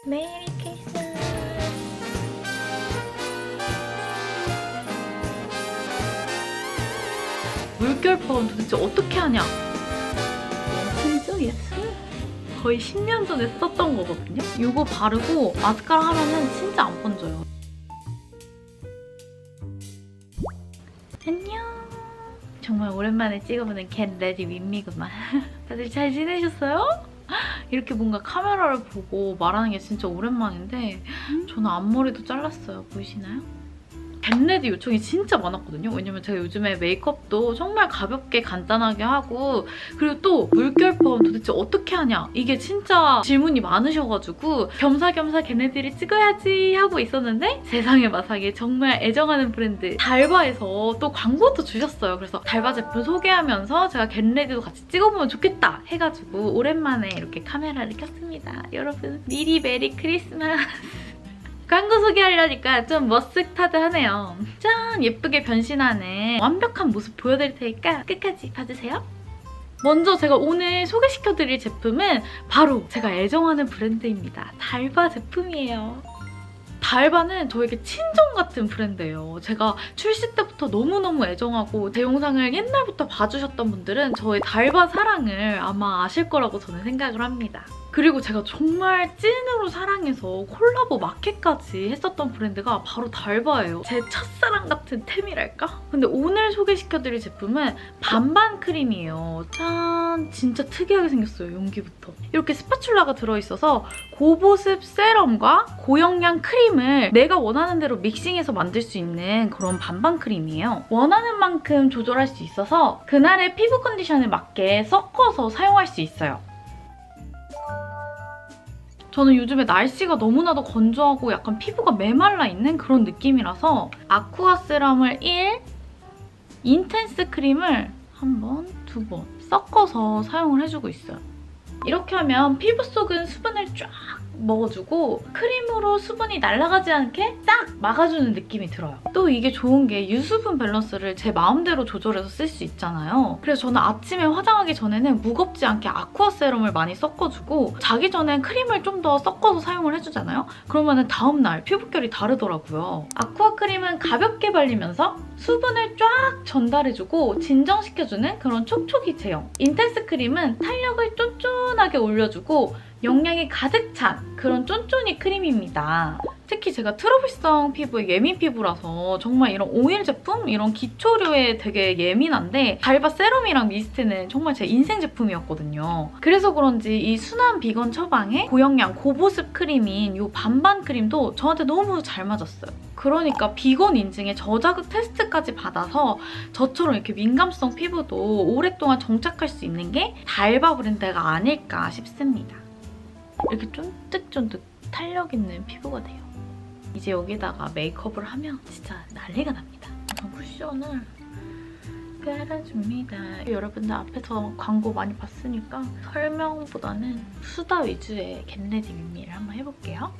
메리 크리스마스. 물결 파운 도대체 어떻게 하냐? 예술이죠, 예술. 거의 10년 전에 썼던 거거든요? 이거 바르고 마스카라 하면은 진짜 안 번져요. 안녕. 정말 오랜만에 찍어보는 겟 레디 윈미구만. 다들 잘 지내셨어요? 이렇게 뭔가 카메라를 보고 말하는 게 진짜 오랜만인데 저는 앞머리도 잘랐어요. 보이시나요? 겟레디 요청이 진짜 많았거든요. 왜냐면 제가 요즘에 메이크업도 정말 가볍게 간단하게 하고 그리고 또 물결 파운 도대체 어떻게 하냐 이게 진짜 질문이 많으셔가지고 겸사겸사 겟레디를 찍어야지 하고 있었는데 세상에 마상에 정말 애정하는 브랜드 달바에서 또 광고도 주셨어요. 그래서 달바 제품 소개하면서 제가 겟레디도 같이 찍어보면 좋겠다 해가지고 오랜만에 이렇게 카메라를 켰습니다. 여러분 미리 메리 크리스마스. 광고 소개하려니까 좀 머쓱타드하네요. 짠! 예쁘게 변신하는 완벽한 모습 보여드릴 테니까 끝까지 봐주세요. 먼저 제가 오늘 소개시켜드릴 제품은 바로 제가 애정하는 브랜드입니다. 달바 제품이에요. 달바는 저에게 친정 같은 브랜드예요. 제가 출시 때부터 너무너무 애정하고 제 영상을 옛날부터 봐주셨던 분들은 저의 달바 사랑을 아마 아실 거라고 저는 생각을 합니다. 그리고 제가 정말 찐으로 사랑해서 콜라보 마켓까지 했었던 브랜드가 바로 달바예요. 제 첫사랑 같은 템이랄까? 근데 오늘 소개시켜드릴 제품은 반반 크림이에요. 짠! 진짜 특이하게 생겼어요, 용기부터. 이렇게 스파츌라가 들어있어서 고보습 세럼과 고영양 크림을 내가 원하는 대로 믹싱해서 만들 수 있는 그런 반반 크림이에요. 원하는 만큼 조절할 수 있어서 그날의 피부 컨디션에 맞게 섞어서 사용할 수 있어요. 저는 요즘에 날씨가 너무나도 건조하고 약간 피부가 메말라 있는 그런 느낌이라서 아쿠아 세럼을 1, 인텐스 크림을 한 번, 2번 섞어서 사용을 해주고 있어요. 이렇게 하면 피부 속은 수분을 쫙 먹어주고 크림으로 수분이 날아가지 않게 딱 막아주는 느낌이 들어요. 또 이게 좋은 게 유수분 밸런스를 제 마음대로 조절해서 쓸 수 있잖아요. 그래서 저는 아침에 화장하기 전에는 무겁지 않게 아쿠아 세럼을 많이 섞어주고 자기 전엔 크림을 좀 더 섞어서 사용을 해주잖아요. 그러면 다음날 피부결이 다르더라고요. 아쿠아 크림은 가볍게 발리면서 수분을 쫙 전달해주고 진정시켜주는 그런 촉촉이 제형. 인텐스 크림은 탄력을 쫀쫀하게 올려주고 영양이 가득 찬 그런 쫀쫀이 크림입니다. 특히 제가 트러블성 피부에 예민 피부라서 정말 이런 오일 제품, 이런 기초류에 되게 예민한데 달바 세럼이랑 미스트는 정말 제 인생 제품이었거든요. 그래서 그런지 이 순한 비건 처방에 고영양 고보습 크림인 이 반반 크림도 저한테 너무 잘 맞았어요. 그러니까 비건 인증에 저자극 테스트까지 받아서 저처럼 이렇게 민감성 피부도 오랫동안 정착할 수 있는 게 달바 브랜드가 아닐까 싶습니다. 이렇게 쫀득쫀득 탄력 있는 피부가 돼요. 이제 여기다가 메이크업을 하면 진짜 난리가 납니다. 우선 쿠션을 깔아줍니다. 여러분들 앞에서 광고 많이 봤으니까 설명보다는 수다 위주의 겟레디 윈미를 한번 해볼게요.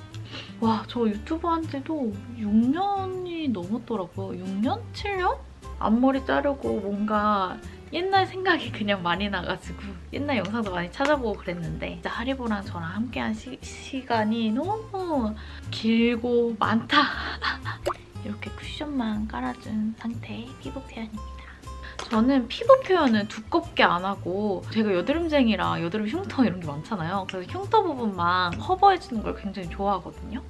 와, 저 유튜브 한 지도 6년이 넘었더라고요. 6년? 7년? 앞머리 자르고 뭔가 옛날 생각이 그냥 많이 나가지고 옛날 영상도 많이 찾아보고 그랬는데 진짜 하리보랑 저랑 함께한 시간이 너무 길고 많다. 이렇게 쿠션만 깔아준 상태의 피부 표현입니다. 저는 피부 표현은 두껍게 안 하고 제가 여드름쟁이라 여드름 흉터 이런 게 많잖아요. 그래서 흉터 부분만 커버해주는 걸 굉장히 좋아하거든요.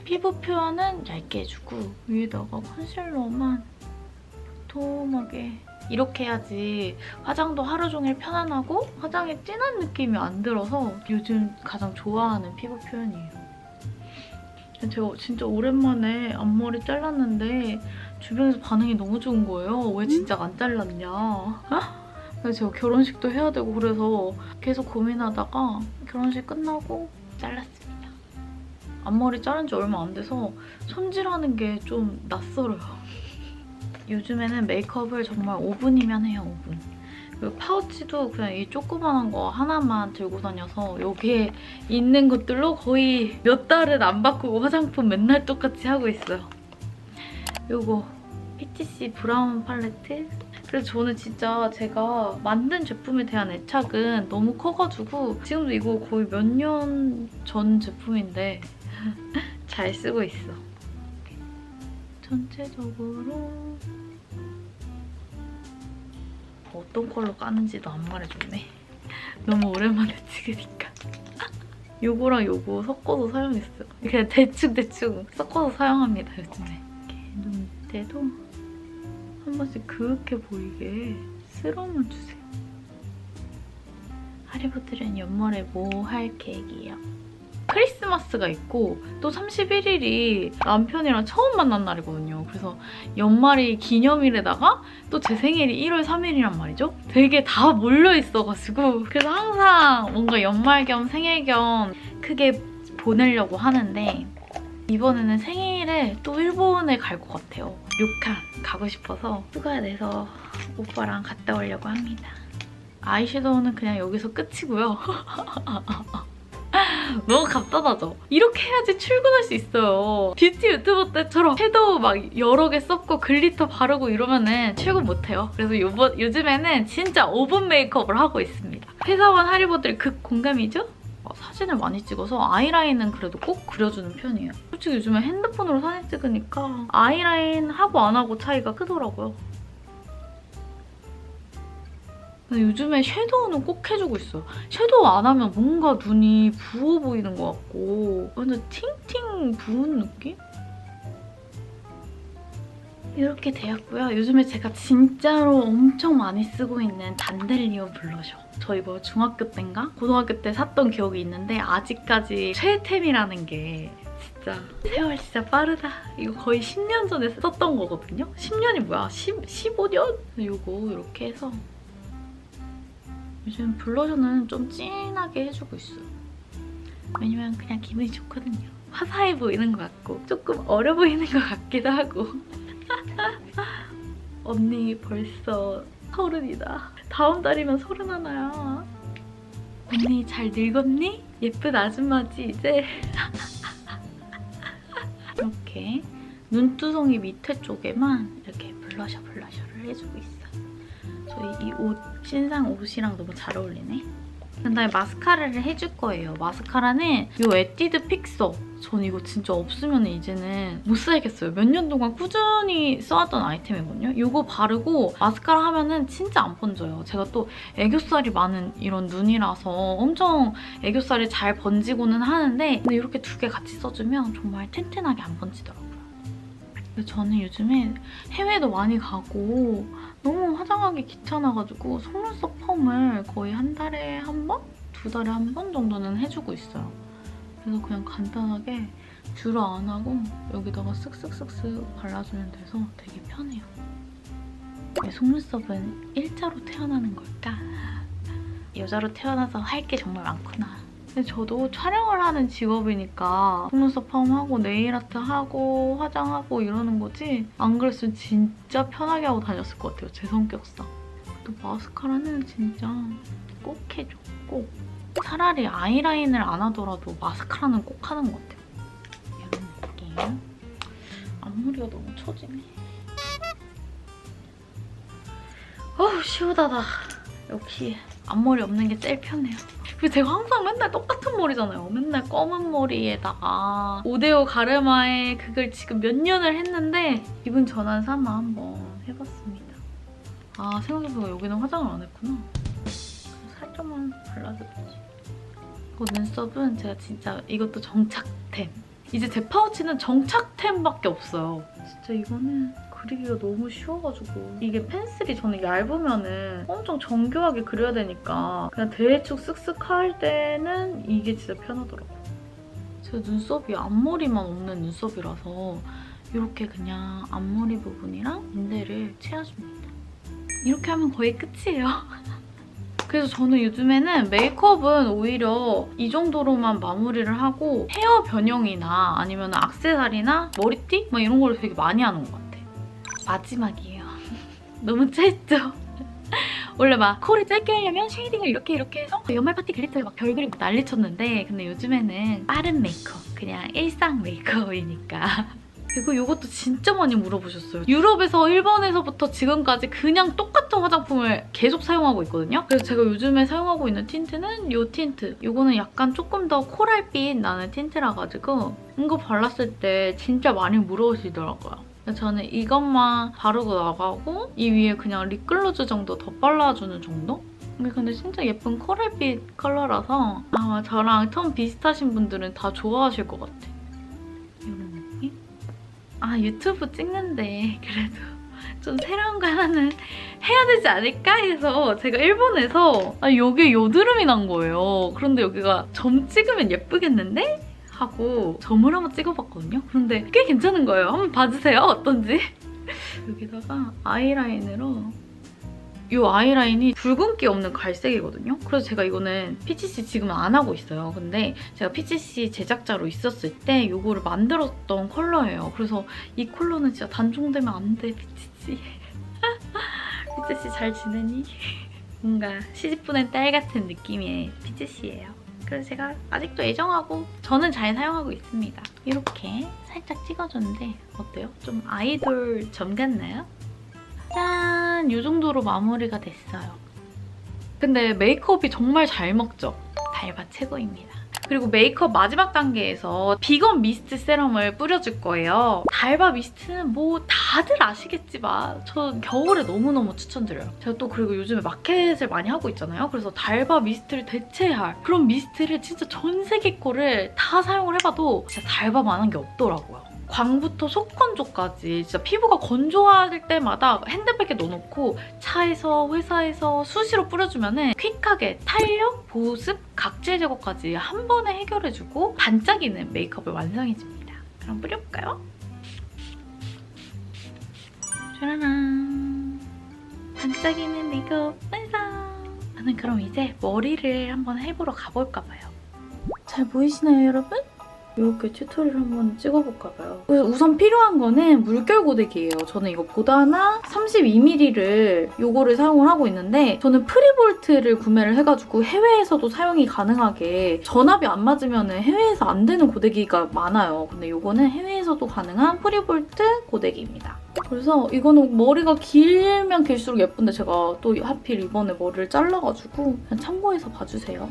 피부 표현은 얇게 해주고 위에다가 컨실러만 도톰하게 이렇게 해야지 화장도 하루 종일 편안하고 화장에 진한 느낌이 안 들어서 요즘 가장 좋아하는 피부 표현이에요. 제가 진짜 오랜만에 앞머리 잘랐는데 주변에서 반응이 너무 좋은 거예요. 왜 진짜 안 잘랐냐. 그래서 제가 결혼식도 해야 되고 그래서 계속 고민하다가 결혼식 끝나고 잘랐습니다. 앞머리 자른 지 얼마 안 돼서 손질하는 게 좀 낯설어요. 요즘에는 메이크업을 정말 5분이면 해요, 5분. 그리고 파우치도 그냥 이 조그만한 거 하나만 들고 다녀서 여기에 있는 것들로 거의 몇 달은 안 바꾸고 화장품 맨날 똑같이 하고 있어요. 요거 PTC 브라운 팔레트. 그래서 저는 진짜 제가 만든 제품에 대한 애착은 너무 커가지고 지금도 이거 거의 몇 년 전 제품인데 잘 쓰고 있어. 전체적으로 어떤 컬러 까는지도 안 말해줬네. 너무 오랜만에 찍으니까. 요거랑 요거 섞어서 사용했어요. 그냥 대충 섞어서 사용합니다, 요즘에. 이렇게 눈 밑에도 한 번씩 그윽해 보이게 스럼을 주세요. 하리보들은 연말에 뭐 할 계획이에요? 크리스마스가 있고 또 31일이 남편이랑 처음 만난 날이거든요. 그래서 연말이 기념일에다가 또 제 생일이 1월 3일이란 말이죠. 되게 다 몰려있어가지고 그래서 항상 뭔가 연말 겸 생일 겸 크게 보내려고 하는데 이번에는 생일에 또 일본에 갈 것 같아요. 료칸 가고 싶어서 휴가 내서 오빠랑 갔다 오려고 합니다. 아이섀도우는 그냥 여기서 끝이고요. 너무 갑자하죠? 이렇게 해야지 출근할 수 있어요. 뷰티 유튜버 때처럼 섀도우 막 여러 개 썼고 글리터 바르고 이러면은 출근 못해요. 그래서 요즘에는 진짜 5분 메이크업을 하고 있습니다. 회사원 하리보들 극 공감이죠? 사진을 많이 찍어서 아이라인은 그래도 꼭 그려주는 편이에요. 솔직히 요즘에 핸드폰으로 사진 찍으니까 아이라인 하고 안 하고 차이가 크더라고요. 근데 요즘에 섀도우는 꼭 해주고 있어요. 섀도우 안 하면 뭔가 눈이 부어 보이는 것 같고 완전 팅팅 부은 느낌? 이렇게 되었고요. 요즘에 제가 진짜로 엄청 많이 쓰고 있는 단델리오 블러셔. 저희 뭐 중학교 때인가? 고등학교 때 샀던 기억이 있는데 아직까지 최애템이라는 게 진짜 세월 진짜 빠르다. 이거 거의 10년 전에 썼던 거거든요? 10년이 뭐야? 15년? 이거 이렇게 해서 요즘 블러셔는 좀 진하게 해주고 있어요. 왜냐면 그냥 기분이 좋거든요. 화사해 보이는 것 같고 조금 어려 보이는 것 같기도 하고. 언니 벌써 30이다. 다음 달이면 31이야. 언니 잘 늙었니? 예쁜 아줌마지 이제? 이렇게 눈두덩이 밑에 쪽에만 이렇게 블러셔를 해주고 있어요. 저희 이 옷, 신상 옷이랑 너무 잘 어울리네. 그다음에 마스카라를 해줄 거예요. 마스카라는 이 에뛰드 픽서. 전 이거 진짜 없으면 이제는 못 살겠어요. 몇 년 동안 꾸준히 써왔던 아이템이거든요. 이거 바르고 마스카라 하면은 진짜 안 번져요. 제가 또 애교살이 많은 이런 눈이라서 엄청 애교살이 잘 번지고는 하는데 근데 이렇게 두 개 같이 써주면 정말 튼튼하게 안 번지더라고요. 저는 요즘에 해외도 많이 가고 너무 화장하기 귀찮아가지고 속눈썹 펌을 거의 한 달에 한 번? 두 달에 한 번 정도는 해주고 있어요. 그래서 그냥 간단하게 주로 안 하고 여기다가 쓱쓱쓱쓱 발라주면 돼서 되게 편해요. 왜 속눈썹은 일자로 태어나는 걸까? 여자로 태어나서 할 게 정말 많구나. 근데 저도 촬영을 하는 직업이니까 속눈썹 펌하고 네일아트 하고 화장하고 이러는 거지 안 그랬으면 진짜 편하게 하고 다녔을 것 같아요. 제 성격상. 또 마스카라는 진짜 꼭 해줘. 꼭. 차라리 아이라인을 안 하더라도 마스카라는 꼭 하는 것 같아요. 이런 느낌. 앞머리가 너무 처지네. 어우 시원하다. 역시 앞머리 없는 게 제일 편해요. 그리고 제가 항상 맨날 똑같은 머리잖아요. 맨날 검은 머리에다가 오데오 가르마에 그걸 지금 몇 년을 했는데 기분 전환 삼아 한번 해봤습니다. 아 생각해보니까 여기는 화장을 안 했구나. 살짝만 발라줬지. 그 눈썹은 제가 진짜 이것도 정착템. 이제 제 파우치는 정착템밖에 없어요. 진짜 이거는 그리기가 너무 쉬워가지고 이게 펜슬이 저는 얇으면은 엄청 정교하게 그려야 되니까 그냥 대충 쓱쓱 할 때는 이게 진짜 편하더라고요. 제 눈썹이 앞머리만 없는 눈썹이라서 이렇게 그냥 앞머리 부분이랑 인대를 채워줍니다. 이렇게 하면 거의 끝이에요. 그래서 저는 요즘에는 메이크업은 오히려 이 정도로만 마무리를 하고 헤어 변형이나 아니면 액세서리나 머리띠? 막 이런 걸 되게 많이 하는 것 같아요. 마지막이에요. 너무 짧죠? 원래 막 코를 짧게 하려면 쉐이딩을 이렇게 해서 연말 파티 글리터에 막 별그림 난리 쳤는데 근데 요즘에는 빠른 메이크업, 그냥 일상 메이크업이니까 그리고 이것도 진짜 많이 물어보셨어요. 유럽에서 일본에서부터 지금까지 그냥 똑같은 화장품을 계속 사용하고 있거든요. 그래서 제가 요즘에 사용하고 있는 틴트는 이 틴트. 이거는 약간 조금 더 코랄빛 나는 틴트라 가지고 이거 발랐을 때 진짜 많이 물어보시더라고요. 저는 이것만 바르고 나가고 이 위에 그냥 립글로즈 정도 더 발라주는 정도? 이게 근데 진짜 예쁜 코랄빛 컬러라서 아마 저랑 톤 비슷하신 분들은 다 좋아하실 것 같아. 이런 느낌? 아, 유튜브 찍는데 그래도 좀 새로운 거 하나는 해야 되지 않을까 해서 제가 일본에서 여기에 여드름이 난 거예요. 그런데 여기가 점 찍으면 예쁘겠는데? 하고 점을 한번 찍어봤거든요. 그런데 꽤 괜찮은 거예요. 한번 봐주세요. 어떤지. 여기다가 아이라인으로 이 아이라인이 붉은기 없는 갈색이거든요. 그래서 제가 이거는 PCC 지금은 안 하고 있어요. 근데 제가 PCC 제작자로 있었을 때 이거를 만들었던 컬러예요. 그래서 이 컬러는 진짜 단종되면 안 돼, PCC. PCC 잘 지내니? 뭔가 시집보낸 딸 같은 느낌의 PCC예요. 그래서 제가 아직도 애정하고 저는 잘 사용하고 있습니다. 이렇게 살짝 찍어줬는데 어때요? 좀 아이돌 점 같나요? 짠! 이 정도로 마무리가 됐어요. 근데 메이크업이 정말 잘 먹죠? 달바 최고입니다. 그리고 메이크업 마지막 단계에서 비건 미스트 세럼을 뿌려줄 거예요. 달바 미스트는 뭐 다들 아시겠지만 저 겨울에 너무너무 추천드려요. 제가 또 그리고 요즘에 마켓을 많이 하고 있잖아요. 그래서 달바 미스트를 대체할 그런 미스트를 진짜 전 세계 거를 다 사용을 해봐도 진짜 달바만한 게 없더라고요. 광부터 속건조까지 진짜 피부가 건조할 때마다 핸드백에 넣어놓고 차에서 회사에서 수시로 뿌려주면 퀵하게 탄력, 보습, 각질 제거까지 한 번에 해결해주고 반짝이는 메이크업을 완성해줍니다. 그럼 뿌려볼까요? 짜라란! 반짝이는 메이크업 완성! 저는 그럼 이제 머리를 한번 해보러 가볼까 봐요. 잘 보이시나요, 여러분? 이렇게 튜토리얼 한번 찍어볼까봐요. 우선 필요한 거는 물결 고데기예요. 저는 이거 보다나 32ml를 이거를 사용을 하고 있는데 저는 프리볼트를 구매를 해가지고 해외에서도 사용이 가능하게 전압이 안 맞으면 해외에서 안 되는 고데기가 많아요. 근데 이거는 해외에서도 가능한 프리볼트 고데기입니다. 그래서 이거는 머리가 길면 길수록 예쁜데 제가 또 하필 이번에 머리를 잘라가지고 그냥 참고해서 봐주세요.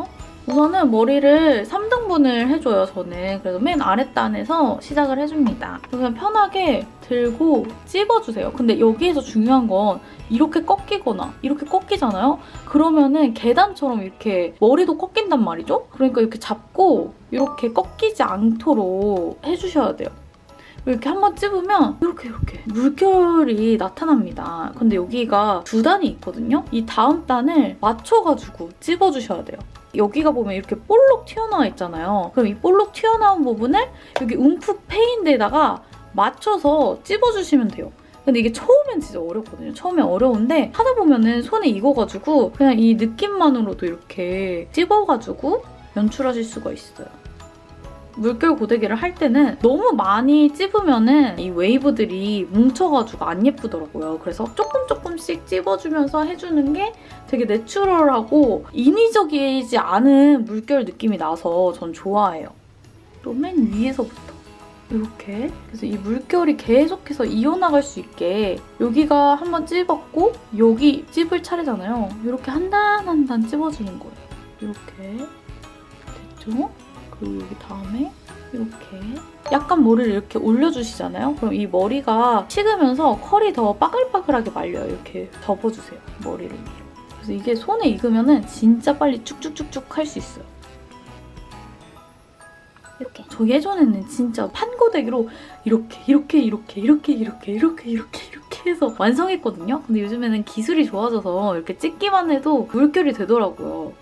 우선은 머리를 3등분을 해줘요, 저는. 그래서 맨 아랫단에서 시작을 해줍니다. 그냥 편하게 들고 찝어주세요. 근데 여기에서 중요한 건 이렇게 꺾이거나 이렇게 꺾이잖아요? 그러면은 계단처럼 이렇게 머리도 꺾인단 말이죠? 그러니까 이렇게 잡고 이렇게 꺾이지 않도록 해주셔야 돼요. 이렇게 한번 찝으면 이렇게 물결이 나타납니다. 근데 여기가 두 단이 있거든요? 이 다음 단을 맞춰가지고 찝어주셔야 돼요. 여기가 보면 이렇게 볼록 튀어나와 있잖아요. 그럼 이 볼록 튀어나온 부분을 여기 움푹 패인 데다가 맞춰서 찝어주시면 돼요. 근데 이게 처음엔 진짜 어렵거든요. 처음엔 어려운데 하다 보면은 손에 익어가지고 그냥 이 느낌만으로도 이렇게 찝어가지고 연출하실 수가 있어요. 물결 고데기를 할 때는 너무 많이 찝으면은 이 웨이브들이 뭉쳐가지고 안 예쁘더라고요. 그래서 조금씩 찝어주면서 해주는 게 되게 내추럴하고 인위적이지 않은 물결 느낌이 나서 전 좋아해요. 또 맨 위에서부터 이렇게. 그래서 이 물결이 계속해서 이어나갈 수 있게 여기가 한번 찝었고 여기 찝을 차례잖아요. 이렇게 한 단 한 단 찝어주는 거예요. 이렇게. 됐죠? 그리고 여기 다음에 이렇게 약간 머리를 이렇게 올려주시잖아요? 그럼 이 머리가 식으면서 컬이 더 빠글빠글하게 말려요. 이렇게 접어주세요, 머리를 위로. 그래서 이게 손에 익으면 진짜 빨리 쭉쭉쭉쭉 할 수 있어요. 이렇게. 저 예전에는 진짜 판고데기로 이렇게 해서 완성했거든요? 근데 요즘에는 기술이 좋아져서 이렇게 찍기만 해도 물결이 되더라고요.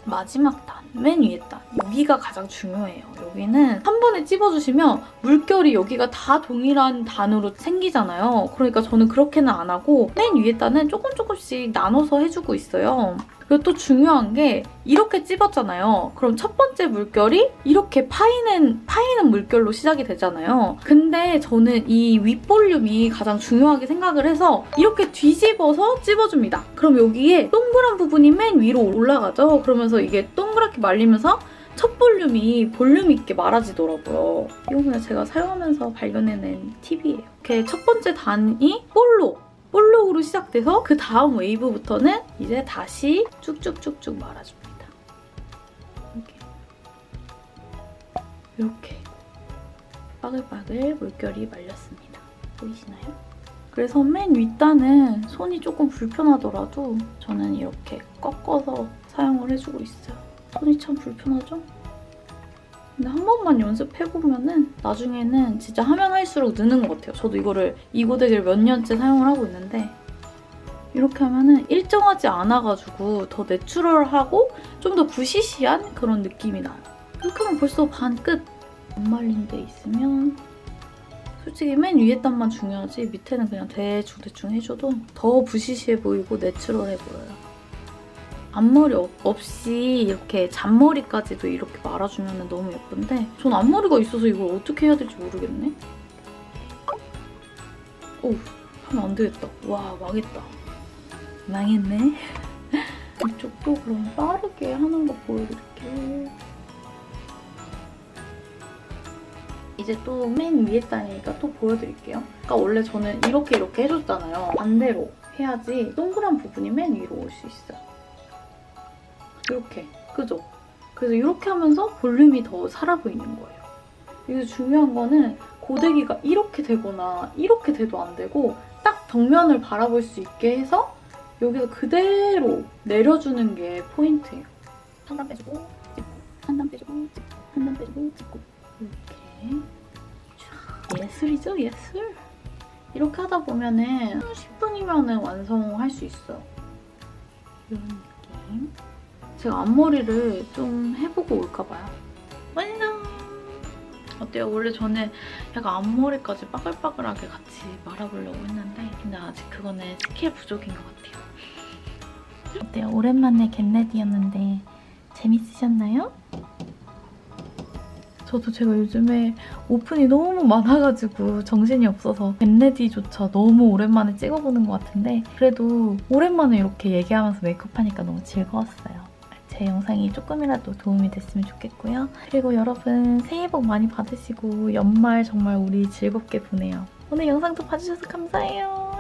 마지막 단, 맨 위에 단. 여기가 가장 중요해요. 여기는 한 번에 찝어주시면 물결이 여기가 다 동일한 단으로 생기잖아요. 그러니까 저는 그렇게는 안 하고 맨 위에 단은 조금씩 나눠서 해주고 있어요. 그리고 또 중요한 게 이렇게 찝었잖아요. 그럼 첫 번째 물결이 이렇게 파이는 물결로 시작이 되잖아요. 근데 저는 이 윗볼륨이 가장 중요하게 생각을 해서 이렇게 뒤집어서 찝어줍니다. 그럼 여기에 동그란 부분이 맨 위로 올라가죠. 그러면서 이게 동그랗게 말리면서 첫 볼륨이 볼륨 있게 말아지더라고요. 이건 그냥 제가 사용하면서 발견해낸 팁이에요. 이렇게 첫 번째 단이 볼록으로 시작돼서 그 다음 웨이브부터는 이제 다시 쭉쭉쭉쭉 말아줍니다. 이렇게 바글바글 물결이 말렸습니다. 보이시나요? 그래서 맨 윗단은 손이 조금 불편하더라도 저는 이렇게 꺾어서 사용을 해주고 있어요. 손이 참 불편하죠? 근데 한 번만 연습해보면은 나중에는 진짜 하면 할수록 느는 것 같아요. 저도 이 고데기를 몇 년째 사용을 하고 있는데 이렇게 하면은 일정하지 않아가지고 더 내추럴하고 좀 더 부시시한 그런 느낌이 나요. 이렇게 하면 벌써 반 끝! 안 말린 데 있으면 솔직히 맨 위에 단만 중요하지 밑에는 그냥 대충 해줘도 더 부시시해 보이고 내추럴해 보여요. 앞머리 없이 이렇게 잔머리까지도 이렇게 말아주면 너무 예쁜데 전 앞머리가 있어서 이걸 어떻게 해야 될지 모르겠네. 오, 하면 안 되겠다. 와, 망했다. 망했네. 이쪽도 그럼 빠르게 하는 거 보여드릴게요. 이제 또 맨 위에 단이니까 또 보여드릴게요. 그러니까 원래 저는 이렇게 해줬잖아요. 반대로 해야지 동그란 부분이 맨 위로 올 수 있어요. 이렇게, 그죠? 그래서 이렇게 하면서 볼륨이 더 살아 보이는 거예요. 여기서 중요한 거는 고데기가 이렇게 되거나 이렇게 돼도 안 되고 딱 벽면을 바라볼 수 있게 해서 여기서 그대로 내려주는 게 포인트예요. 한 단 빼주고 찍고, 한 단 빼주고 찍고, 한 단 빼주고 찍고 이렇게. 예술이죠, 예술. 이렇게 하다 보면은 10분이면 완성할 수 있어요. 이런 느낌. 제가 앞머리를 좀 해보고 올까봐요. 완성! 어때요? 원래 저는 약간 앞머리까지 빠글빠글하게 같이 말아보려고 했는데 근데 아직 그거는 스킬 부족인 것 같아요. 어때요? 오랜만에 겟레디였는데 재밌으셨나요? 저도 제가 요즘에 오픈이 너무 많아가지고 정신이 없어서 겟레디조차 너무 오랜만에 찍어보는 것 같은데 그래도 오랜만에 이렇게 얘기하면서 메이크업하니까 너무 즐거웠어요. 제 영상이 조금이라도 도움이 됐으면 좋겠고요. 그리고 여러분 새해 복 많이 받으시고 연말 정말 우리 즐겁게 보내요. 오늘 영상도 봐주셔서 감사해요.